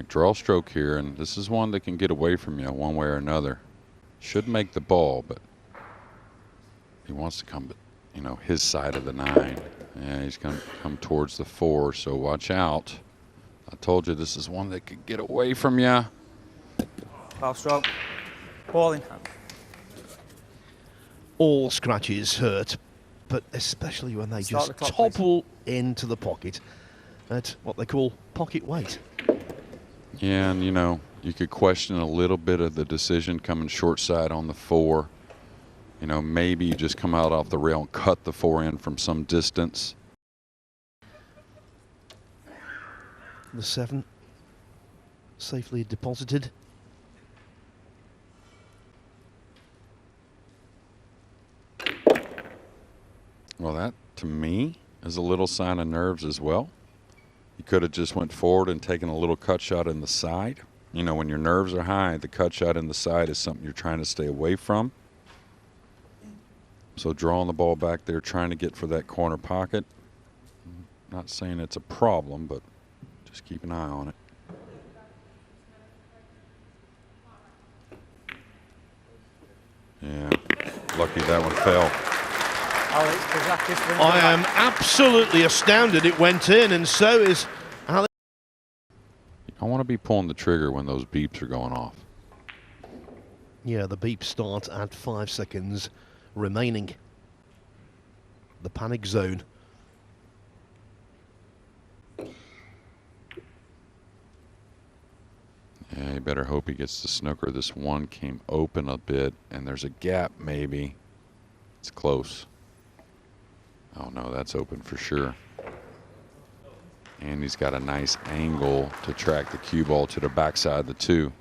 draw stroke here, and this is one that can get away from you one way or another. Should make the ball, but he wants to come, you know, his side of the 9. Yeah, he's going to come towards the 4, so watch out. I told you this is one that could get away from you. Foul stroke. Ball in. All scratches hurt, but especially when they just topple into the pocket at what they call pocket weight. Yeah, and you know, you could question a little bit of the decision coming short side on the 4. You know, maybe you just come out off the rail and cut the 4 in from some distance. The 7 safely deposited. Well, that, to me, is a little sign of nerves as well. You could have just went forward and taken a little cut shot in the side. You know, when your nerves are high, the cut shot in the side is something you're trying to stay away from. So drawing the ball back there, trying to get for that corner pocket. Not saying it's a problem, but just keep an eye on it. Yeah, lucky that one fell. I am absolutely astounded it went in, and so is Alex. I want to be pulling the trigger when those beeps are going off. Yeah, the beeps start at 5 seconds remaining. The panic zone. Yeah, you better hope he gets the snooker. This one came open a bit, and there's a gap maybe. It's close. Oh no, that's open for sure. And he's got a nice angle to track the cue ball to the backside of the 2.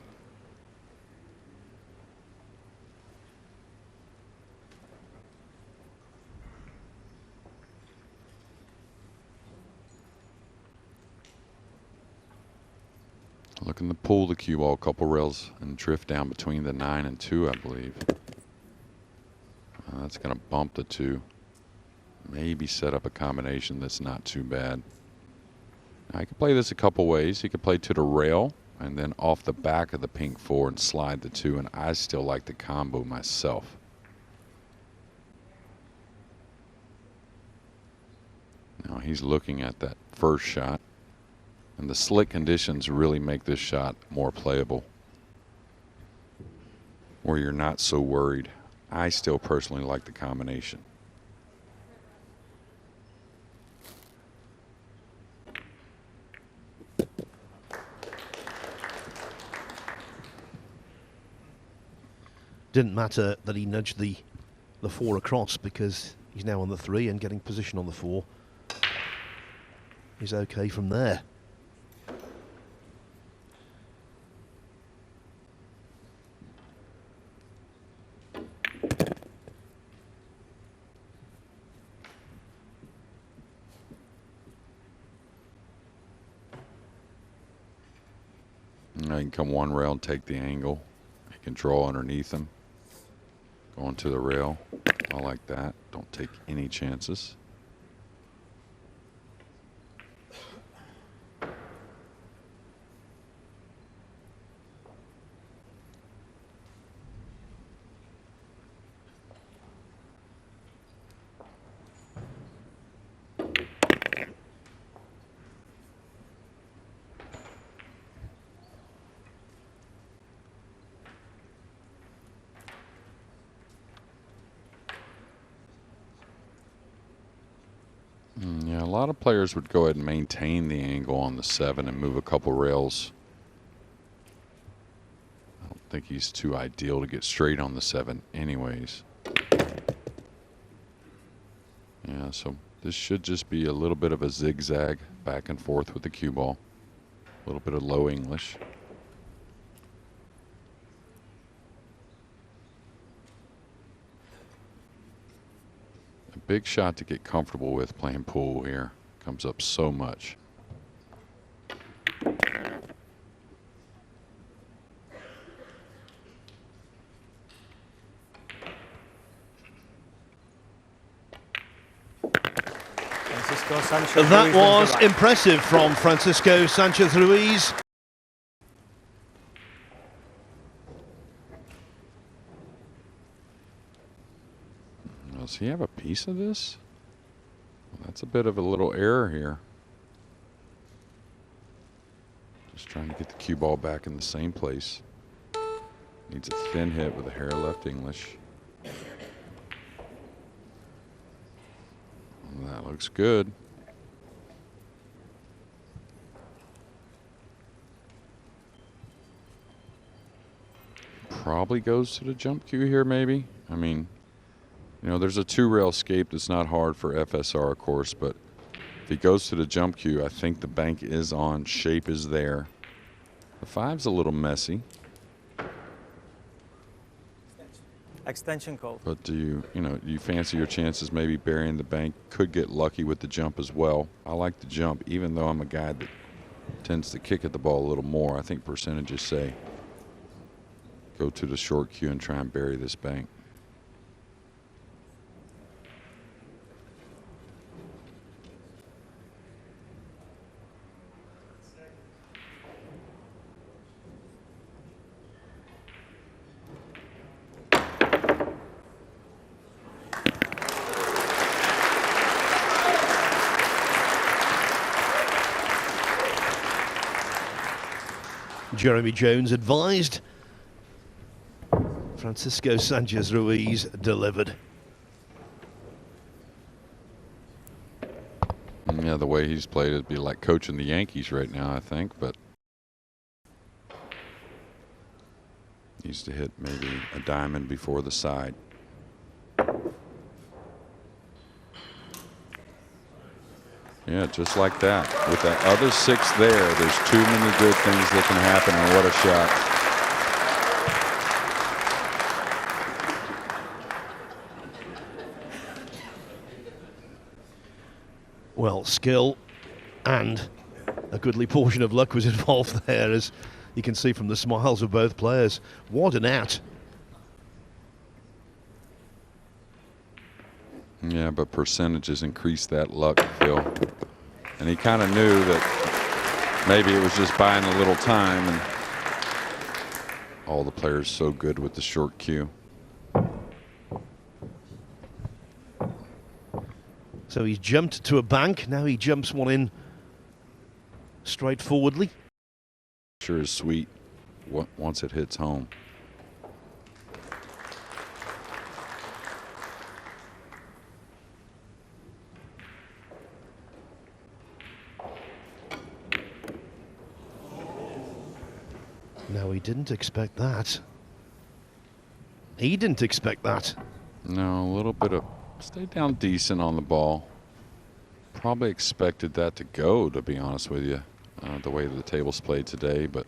Looking to pull the cue ball a couple rails and drift down between the 9 and 2, I believe. That's going to bump the 2. Maybe set up a combination that's not too bad. Now, I could play this a couple ways. He could play to the rail and then off the back of the pink 4 and slide the 2, and I still like the combo myself. Now he's looking at that first shot, and the slick conditions really make this shot more playable, where you're not so worried. I still personally like the combination. Didn't matter that he nudged the 4 across, because he's now on the 3 and getting position on the 4. He's okay from there. I can come one rail and take the angle. I can draw underneath him. Going to the rail. I like that. Don't take any chances. Yeah, a lot of players would go ahead and maintain the angle on the 7 and move a couple rails. I don't think he's too ideal to get straight on the 7 anyways. Yeah, so this should just be a little bit of a zigzag back and forth with the cue ball. A little bit of low English. Big shot to get comfortable with playing pool here. Comes up so much. That was impressive from Francisco Sanchez Ruiz. Does he have a piece of this? Well, that's a bit of a little error here. Just trying to get the cue ball back in the same place. Needs a thin hit with a hair left English. And that looks good. Probably goes to the jump cue here, maybe. I mean, you know, there's a 2-rail escape that's not hard for FSR, of course, but if he goes to the jump cue, I think the bank is on, shape is there. The 5's a little messy. Extension call. But do you fancy your chances maybe burying the bank? Could get lucky with the jump as well. I like the jump, even though I'm a guy that tends to kick at the ball a little more. I think percentages say go to the short cue and try and bury this bank. Jeremy Jones advised. Francisco Sanchez Ruiz delivered. Yeah, the way he's played, it'd be like coaching the Yankees right now, I think, but needs to hit maybe a diamond before the side. Yeah, just like that. With that other 6 there, there's too many good things that can happen, and what a shot. Well, skill and a goodly portion of luck was involved there, as you can see from the smiles of both players. What an out. Yeah, but percentages increase that luck, Phil. And he kind of knew that maybe it was just buying a little time, and all the players so good with the short cue. So he's jumped to a bank. Now he jumps one in straightforwardly. Sure is sweet once it hits home. No, he didn't expect that. He didn't expect that. No, a little bit of stayed down decent on the ball. Probably expected that to go, to be honest with you, the way the table's played today, but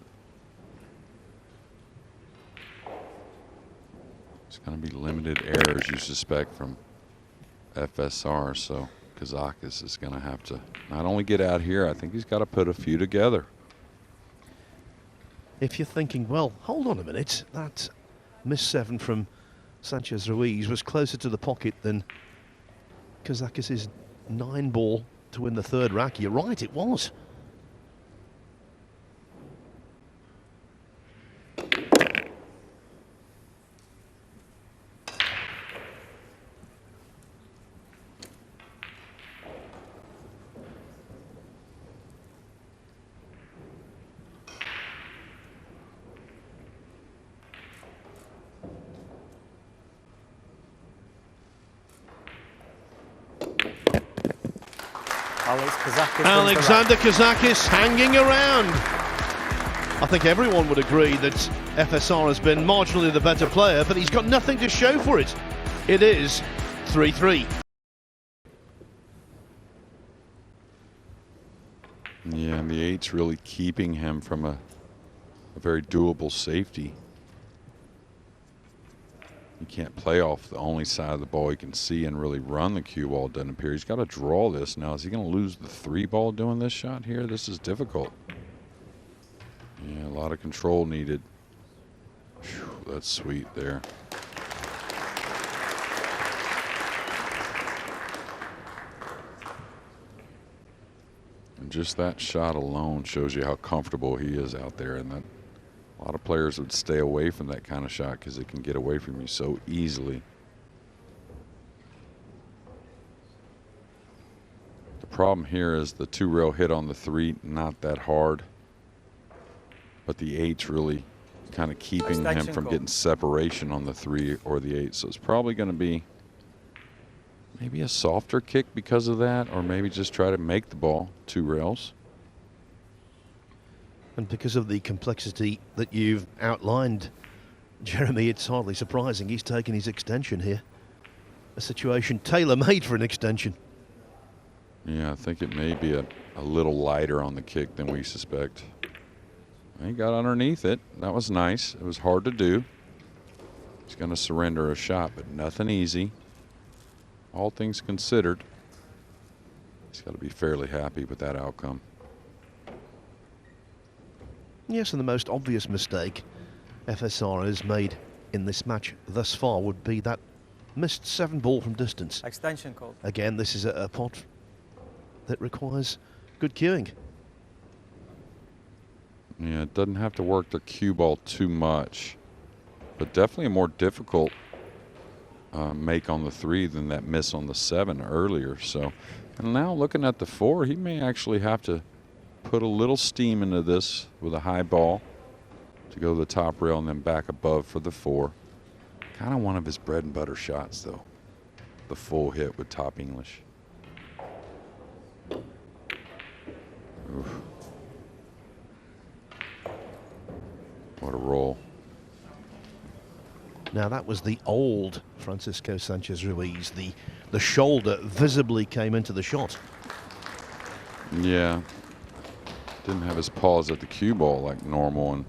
it's going to be limited errors, you suspect, from FSR, so Kazakis is going to have to not only get out here, I think he's got to put a few together. If you're thinking, well, hold on a minute, that miss 7 from Sanchez Ruiz was closer to the pocket than Kazakis' 9 ball to win the 3rd rack. You're right, it was. Alexander Kazakis hanging around. I think everyone would agree that FSR has been marginally the better player, but he's got nothing to show for it. It is 3-3. Yeah, and the 8's really keeping him from a very doable safety. He can't play off the only side of the ball he can see and really run the cue ball, doesn't appear. He's got to draw this now. Is he going to lose the 3 ball doing this shot here? This is difficult. Yeah, a lot of control needed. Whew, that's sweet there. And just that shot alone shows you how comfortable he is out there, and that a lot of players would stay away from that kind of shot because it can get away from you so easily. problem here is the 2-rail hit on the 3, not that hard. But the 8's really kind of keeping him from getting separation on the 3 or the 8. So it's probably going to be maybe a softer kick because of that, or maybe just try to make the ball 2 rails. And because of the complexity that you've outlined, Jeremy, it's hardly surprising he's taken his extension here. A situation tailor-made for an extension. Yeah, I think it may be a little lighter on the kick than we suspect. He got underneath it. That was nice. It was hard to do. He's going to surrender a shot, but nothing easy. All things considered, he's got to be fairly happy with that outcome. Yes, and the most obvious mistake FSR has made in this match thus far would be that missed 7 ball from distance. Extension called. Again, this is a pot that requires good cueing. Yeah, it doesn't have to work the cue ball too much, but definitely a more difficult make on the 3 than that miss on the 7 earlier. So, and now looking at the 4, he may actually have to put a little steam into this with a high ball to go to the top rail and then back above for the 4. Kind of one of his bread and butter shots, though. The full hit with top English. Oof. What a roll. Now that was the old Francisco Sanchez Ruiz. The shoulder visibly came into the shot. Yeah. Didn't have his paws at the cue ball like normal, and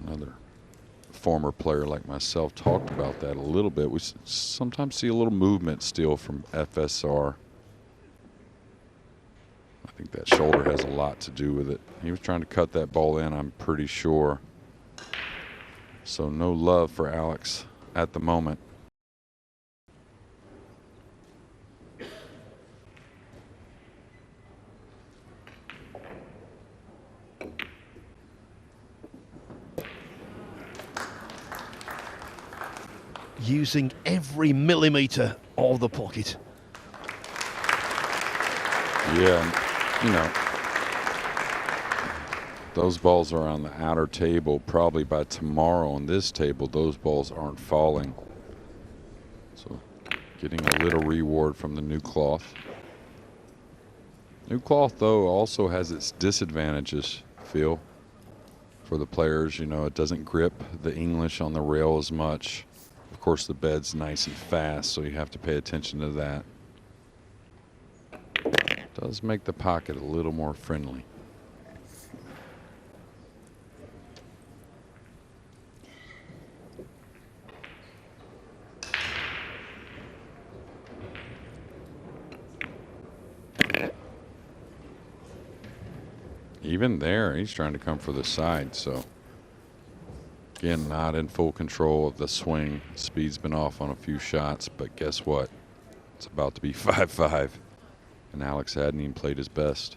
another former player like myself talked about that a little bit. We sometimes see a little movement still from FSR. I think that shoulder has a lot to do with it. He was trying to cut that ball in, I'm pretty sure. So no love for Alex at the moment. Using every millimeter of the pocket. Yeah, you know, those balls are on the outer table. Probably by tomorrow on this table, those balls aren't falling. So getting a little reward from the new cloth. New cloth, though, also has its disadvantages, Phil, for the players. You know, it doesn't grip the English on the rail as much. Of course, the bed's nice and fast, so you have to pay attention to that. Does make the pocket a little more friendly. Even there, he's trying to come for the side, so again, not in full control of the swing. Speed's been off on a few shots, but guess what? It's about to be 5-5. And Alex hadn't even played his best.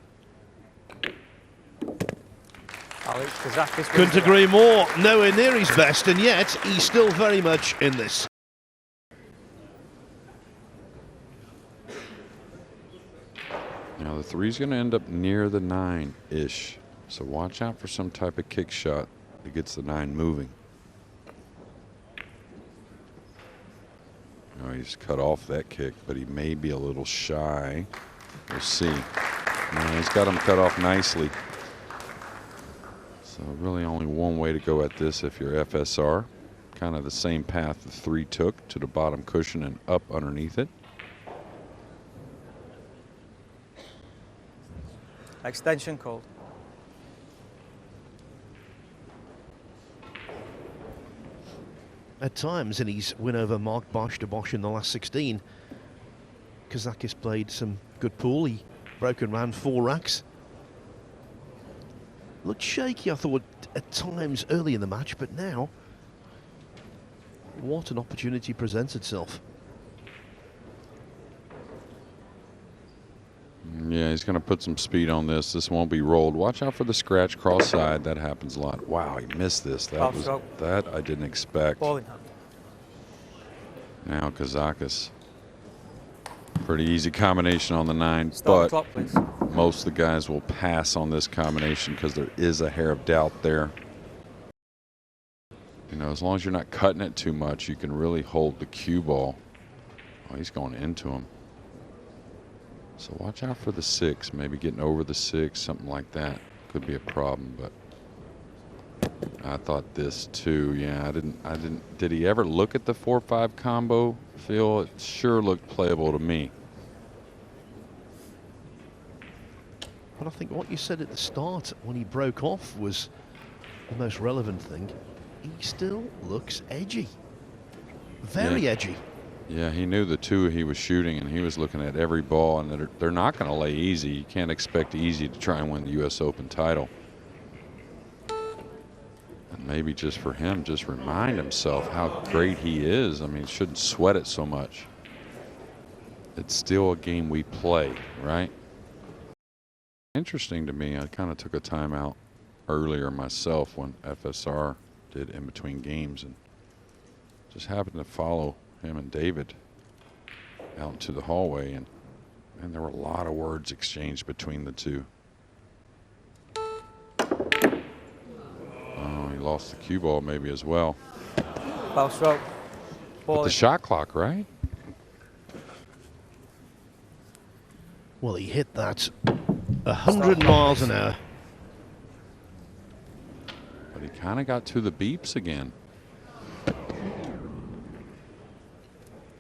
Alex Kazakis. Couldn't agree more. Nowhere near his best, and yet he's still very much in this. Now the 3's going to end up near the 9-ish. So watch out for some type of kick shot that gets the 9 moving. Oh, he's cut off that kick, but he may be a little shy. We'll see. No, he's got him cut off nicely. So really only one way to go at this if you're FSR. Kind of the same path the 3 took, to the bottom cushion and up underneath it. Extension called. At times in his win over Mark Bosch de Bosch in the last 16, Kazakis played some good pool. He broke and ran 4 racks. Looked shaky, I thought, at times early in the match, but now, what an opportunity presents itself. Yeah, he's going to put some speed on this. This won't be rolled. Watch out for the scratch cross side. That happens a lot. Wow, he missed this. That I didn't expect. Ball in hand. Now Kazakis Pretty easy combination on the 9, Start the but clock, please. most of the guys will pass on this combination because there is a hair of doubt there. You know, as long as you're not cutting it too much, you can really hold the cue ball. Oh, he's going into him. So watch out for the 6, maybe getting over the 6, something like that. Could be a problem, but I thought this too. Yeah, I didn't. Did he ever look at the 4-5 combo, Phil? It sure looked playable to me. But I think what you said at the start when he broke off was the most relevant thing. He still looks edgy. Very edgy. Yeah, he knew the 2 he was shooting, and he was looking at every ball, and they're not going to lay easy. You can't expect easy to try and win the U.S. Open title. And maybe just for him, just remind himself how great he is. I mean, shouldn't sweat it so much. It's still a game we play, right? Interesting to me, I kind of took a timeout earlier myself when FSR did in between games, and just happened to follow him and David out into the hallway, and there were a lot of words exchanged between the 2. Oh, he lost the cue ball maybe as well. Foul stroke. But the shot clock, right? Well, he hit that 100 miles an hour. But he kind of got to the beeps again,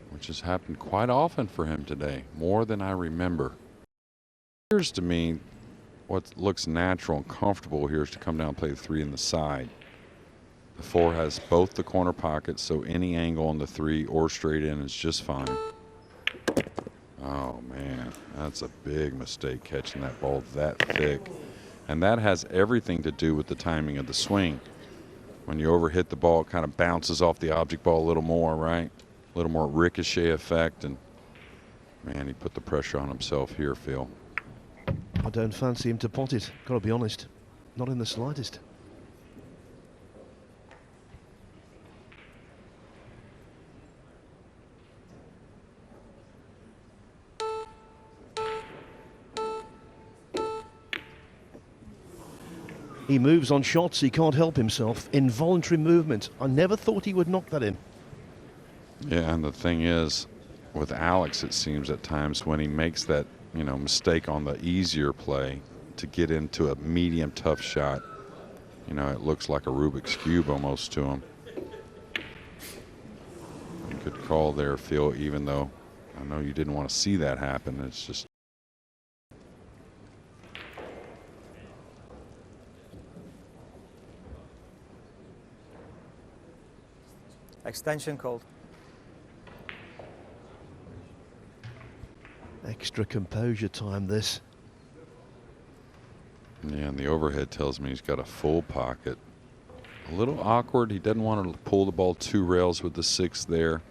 which has happened quite often for him today, more than I remember. It appears to me what looks natural and comfortable here is to come down and play the 3 in the side. The 4 has both the corner pockets, so any angle on the 3 or straight in is just fine. Oh man, that's a big mistake catching that ball that thick. And that has everything to do with the timing of the swing. When you overhit the ball, it kind of bounces off the object ball a little more, right? A little more ricochet effect, and man, he put the pressure on himself here, Phil. I don't fancy him to pot it, gotta be honest. Not in the slightest. He moves on shots, he can't help himself. Involuntary movement. I never thought he would knock that in. Yeah, and the thing is, with Alex, it seems at times when he makes that, you know, mistake on the easier play to get into a medium tough shot, you know, it looks like a Rubik's Cube almost to him. Good call there, Phil, even though I know you didn't want to see that happen. It's just Extension called. Extra composure time, this. Yeah, and the overhead tells me he's got a full pocket. A little awkward. He doesn't want to pull the ball 2 rails with the 6 there.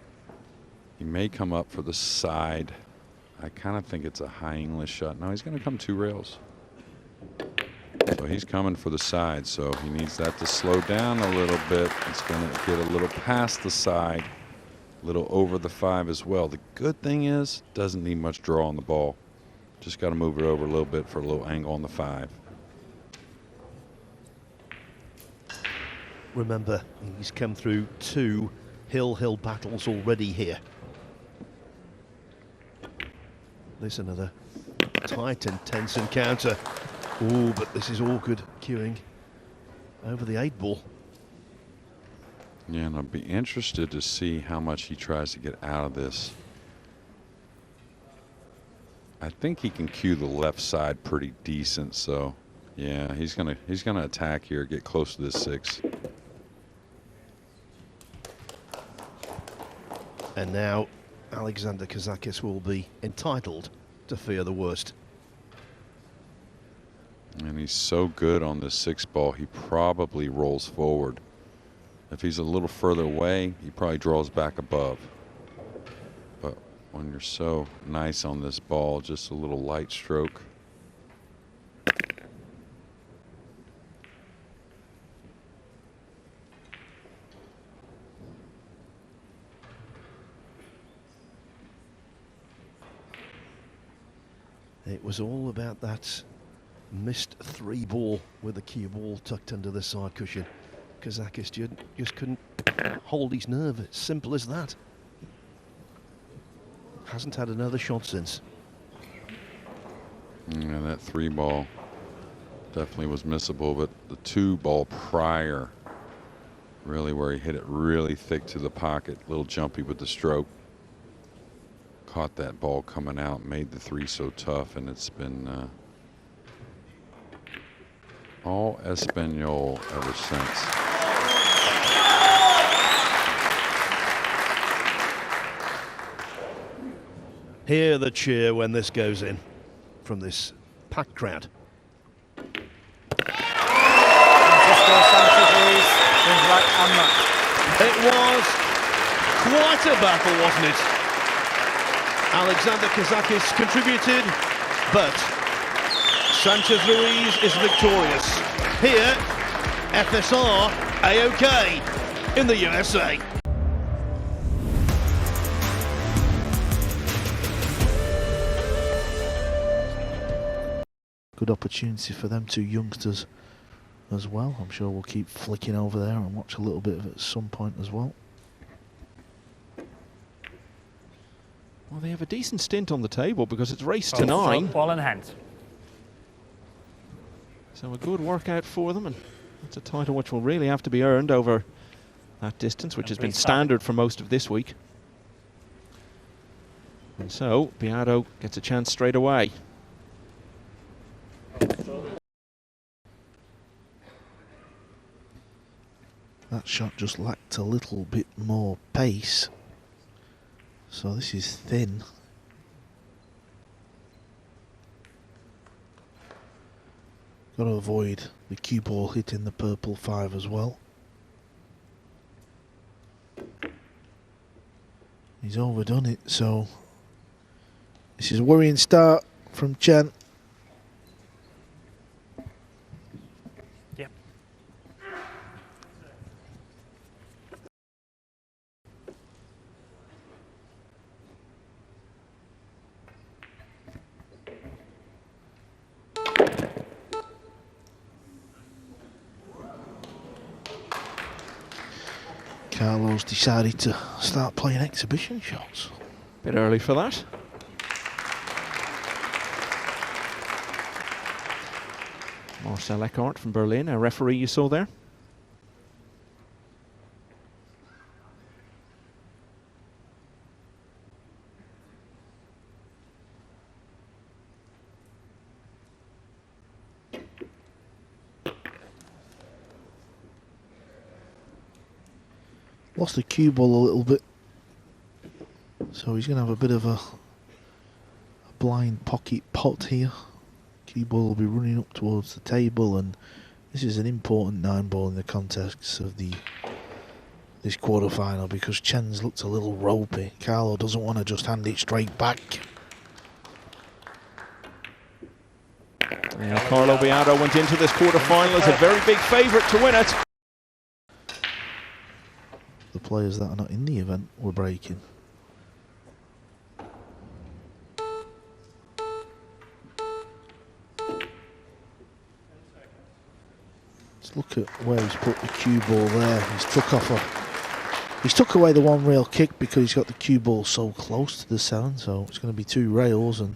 He may come up for the side. I kind of think it's a high English shot. No, he's going to come 2 rails. So he's coming for the side, so he needs that to slow down a little bit. It's going to get a little past the side, a little over the 5 as well. The good thing is, doesn't need much draw on the ball. Just got to move it over a little bit for a little angle on the 5. Remember, he's come through 2 hill battles already here. There's another tight and tense encounter. Ooh, but this is awkward queuing over the 8 ball. Yeah, and I'll be interested to see how much he tries to get out of this. I think he can cue the left side pretty decent, so yeah, he's gonna attack here, get close to this 6. And now Alexander Kazakis will be entitled to fear the worst. And he's so good on this 6 ball, he probably rolls forward. If he's a little further away, he probably draws back above. But when you're so nice on this ball, just a little light stroke. It was all about that missed 3 ball with the cue ball tucked under the side cushion. Kazakis just couldn't hold his nerve. It's simple as that. Hasn't had another shot since. Yeah, that 3 ball definitely was missable, but the 2 ball prior, really where he hit it really thick to the pocket, a little jumpy with the stroke. Caught that ball coming out, made the 3 so tough, and it's been all Espanol ever since. Hear the cheer when this goes in from this packed crowd. Sanchez, Ruiz, It was quite a battle, wasn't it? Alexander Kazakis contributed, but Sanchez Ruiz is victorious. Here, FSR A-OK in the USA. Good opportunity for them 2 youngsters as well. I'm sure we'll keep flicking over there and watch a little bit of it at some point as well. Well, they have a decent stint on the table because it's race to 9. Ball in hand. So a good workout for them, and it's a title which will really have to be earned over that distance, which has been standard for most of this week. And so Biado gets a chance straight away. That shot just lacked a little bit more pace. So this is thin. Got to avoid the cue ball hitting the purple 5 as well. He's overdone it, so this is a worrying start from Chen. Yep. Carlo's decided to start playing exhibition shots. Bit early for that. Marcel Eckhart from Berlin, a referee you saw there. Lost the cue ball a little bit, so he's going to have a bit of a blind pocket pot here. Cue ball will be running up towards the table, and this is an important 9 ball in the context of this quarter-final because Chen's looked a little ropey. Carlo doesn't want to just hand it straight back. Yeah, Carlo Biado went into this quarter-final as a very big favourite to win it. The players that are not in the event were breaking. Let's look at where he's put the cue ball there. He's took away the 1 rail kick because he's got the cue ball so close to the 7, so it's going to be 2 rails, and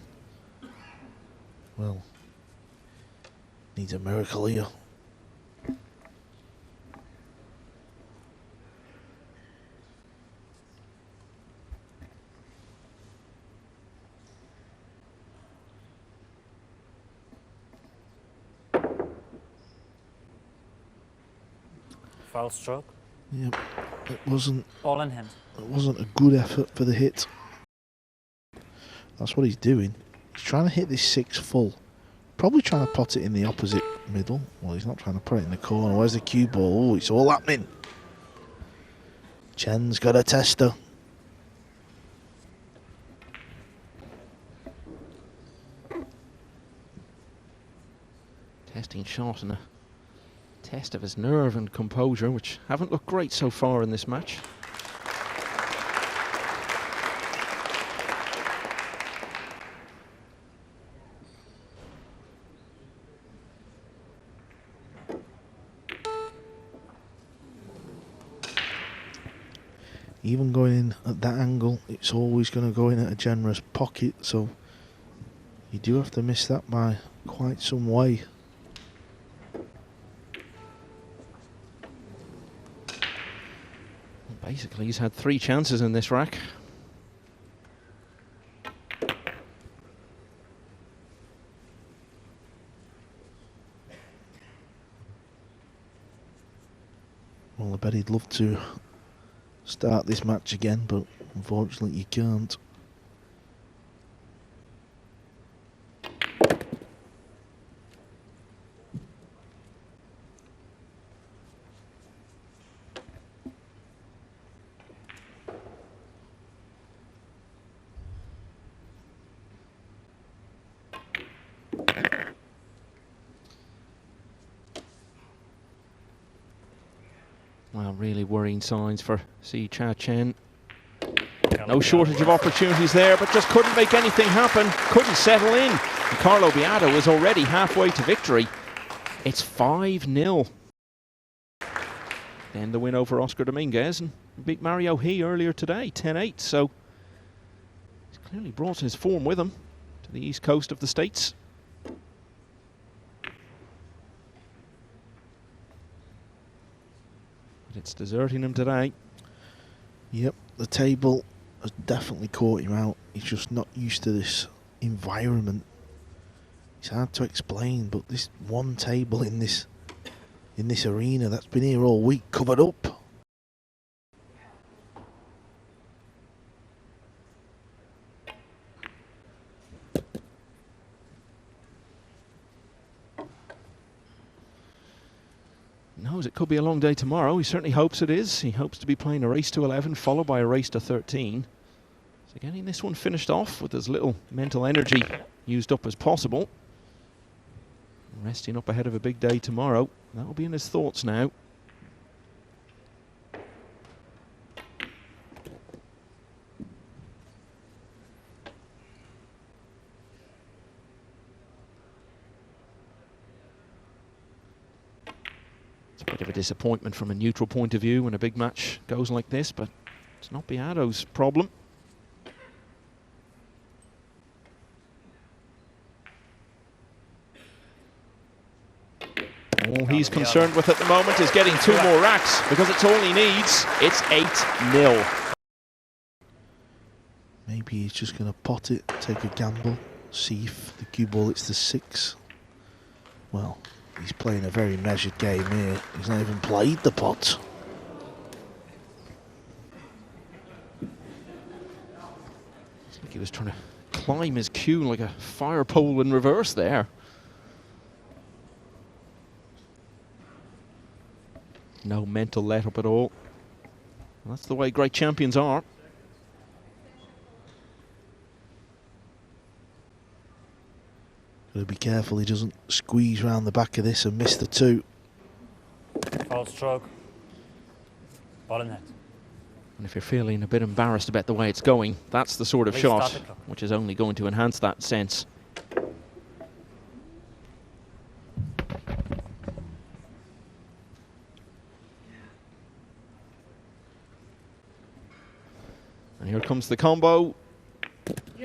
well, needs a miracle here. Foul stroke. Yep, it wasn't. Ball in hand. It wasn't a good effort for the hit. That's what he's doing. He's trying to hit this 6 full. Probably trying to pot it in the opposite middle. Well, he's not trying to put it in the corner. Where's the cue ball? Oh, it's all happening. Chen's got a tester. Testing shot and a test of his nerve and composure, which haven't looked great so far in this match. even going in at that angle, it's always going to go in at a generous pocket, so you do have to miss that by quite some way. Basically, he's had 3 chances in this rack. Well, I bet he'd love to start this match again, but unfortunately you can't. Well, really worrying signs for Hsieh, Chen. No shortage of opportunities there, but just couldn't make anything happen. Couldn't settle in. And Carlo Biado is already halfway to victory. It's 5-0. Then the win over Oscar Dominguez and beat Mario Hsieh earlier today, 10-8. So he's clearly brought his form with him to the east coast of the States. It's deserting him today. Yep, the table has definitely caught him out. He's just not used to this environment. It's hard to explain, but this one table in this arena that's been here all week, covered up. Knows it could be a long day tomorrow. He certainly hopes it is. He hopes to be playing a race to 11 followed by a race to 13. So getting this one finished off with as little mental energy used up as possible. Resting up ahead of a big day tomorrow. That'll be in his thoughts now. Bit of a disappointment from a neutral point of view when a big match goes like this, but it's not Biado's problem. All he's concerned with at the moment is getting 2 more racks, because it's all he needs. It's 8-0. Maybe he's just going to pot it, take a gamble, see if the cue ball hits the 6. Well, he's playing a very measured game here. He's not even played the pot. It's like he was trying to climb his cue like a fire pole in reverse there. No mental let-up at all. That's the way great champions are. Got to be careful he doesn't squeeze round the back of this and miss the 2. Foul stroke. Ball in net. And if you're feeling a bit embarrassed about the way it's going, that's the sort of Restart shot the clock. which is only going to enhance that sense. And here comes the combo.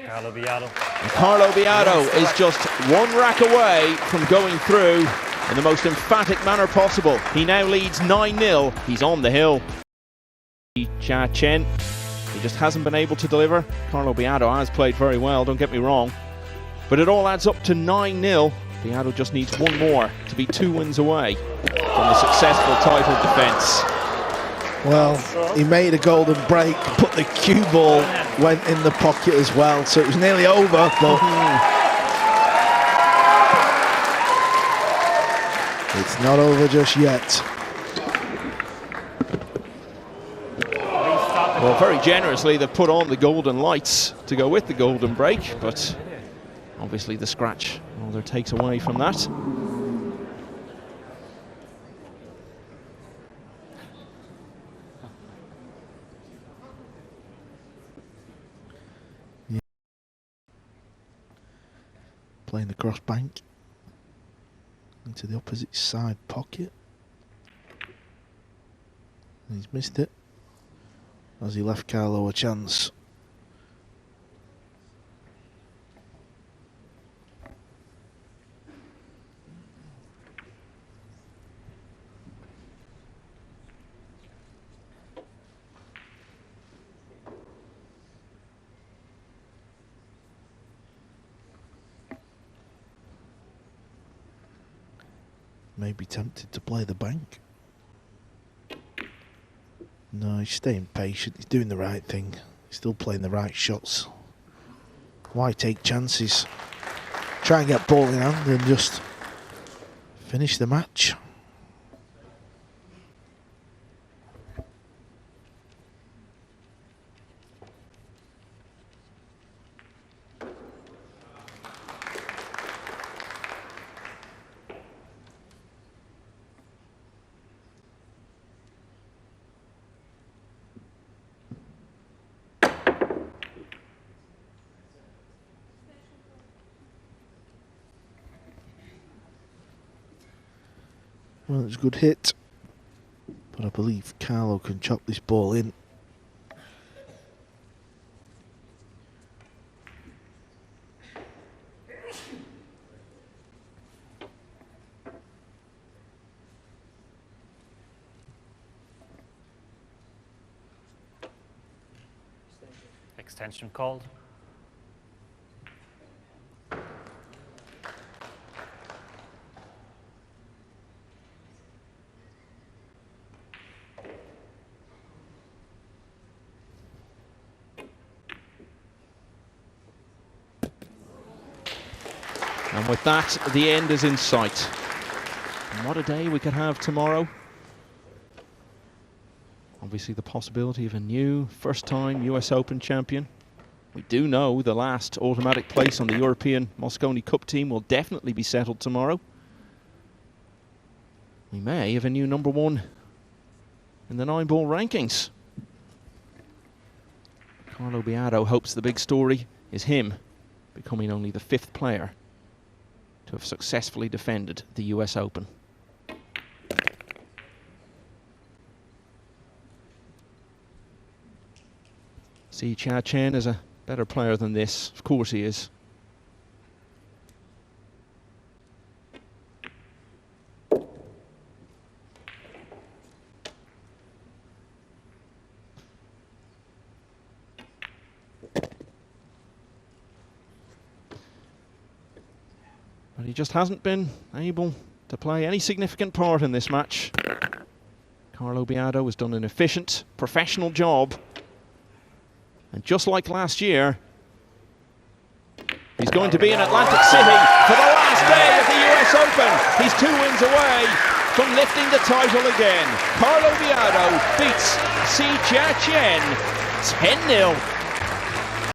Carlo Biado. And Carlo Biado is just 1 rack away from going through in the most emphatic manner possible. He now leads 9-0. He's on the hill. Chia Chen, he just hasn't been able to deliver. Carlo Biado has played very well, don't get me wrong. But it all adds up to 9-0. Biado just needs 1 more to be 2 wins away from a successful title defence. Well, he made a golden break, but the cue ball went in the pocket as well, so it was nearly over, but it's not over just yet. Well, very generously they've put on the golden lights to go with the golden break, but obviously the scratch rather takes away from that. Playing the cross bank into the opposite side pocket. And he's missed it. as he left Carlo a chance. May be tempted to play the bank. No, he's staying patient. He's doing the right thing. He's still playing the right shots. Why take chances? Try and get ball in hand and just finish the match. Well, it's a good hit, but I believe Carlo can chop this ball in. Extension called. And with that, the end is in sight. And what a day we could have tomorrow. Obviously the possibility of a new first-time US Open champion. We do know the last automatic place on the European Mosconi Cup team will definitely be settled tomorrow. We may have a new #1 in the 9-ball rankings. Carlo Biado hopes the big story is him becoming only the 5th player to have successfully defended the US Open. See, Chen is a better player than this. Of course he is. But he just hasn't been able to play any significant part in this match. Carlo Biado has done an efficient, professional job. And just like last year, he's going to be in Atlantic City for the last day of the US Open. He's 2 wins away from lifting the title again. Carlo Biado beats Hsieh Chen 10-0.